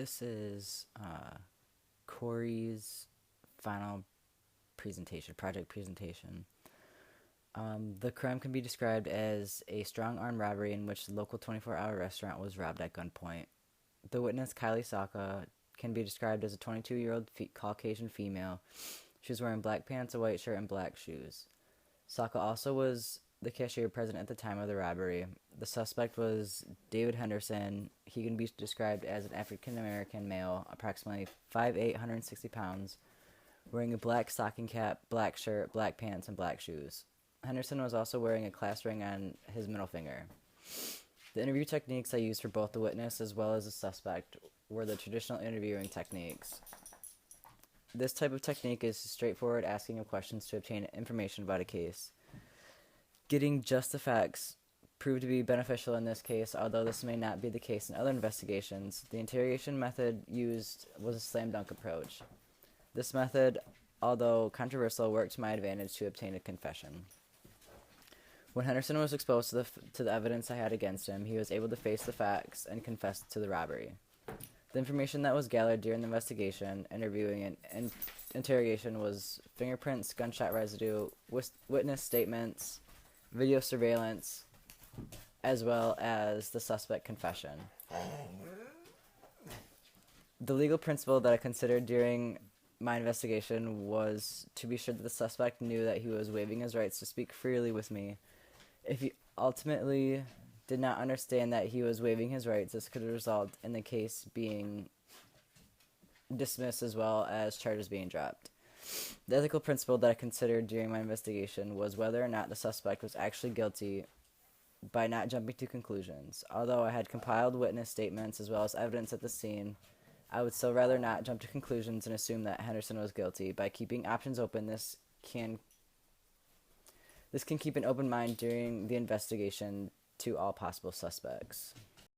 This is Corey's final project presentation. The crime can be described as a strong arm robbery in which the local 24-hour restaurant was robbed at gunpoint. The witness, Kylie Saka, can be described as a 22-year-old Caucasian female. She was wearing black pants, a white shirt, and black shoes. Saka also was the cashier present at the time of the robbery. The suspect was David Henderson. He can be described as an African-American male, approximately 5'8", 160 pounds, wearing a black stocking cap, black shirt, black pants, and black shoes. Henderson was also wearing a class ring on his middle finger. The interview techniques I used for both the witness as well as the suspect were the traditional interviewing techniques. This type of technique is straightforward asking of questions to obtain information about a case. Getting just the facts proved to be beneficial in this case, although this may not be the case in other investigations. The interrogation method used was a slam dunk approach. This method, although controversial, worked to my advantage to obtain a confession. When Henderson was exposed to the evidence I had against him, he was able to face the facts and confess to the robbery. The information that was gathered during the investigation, interviewing, and interrogation was fingerprints, gunshot residue, witness statements, video surveillance, as well as the suspect confession. The legal principle that I considered during my investigation was to be sure that the suspect knew that he was waiving his rights to speak freely with me. If he ultimately did not understand that he was waiving his rights, this could result in the case being dismissed as well as charges being dropped. The ethical principle that I considered during my investigation was whether or not the suspect was actually guilty by not jumping to conclusions. Although I had compiled witness statements as well as evidence at the scene, I would still rather not jump to conclusions and assume that Henderson was guilty. By keeping options open, this can keep an open mind during the investigation to all possible suspects.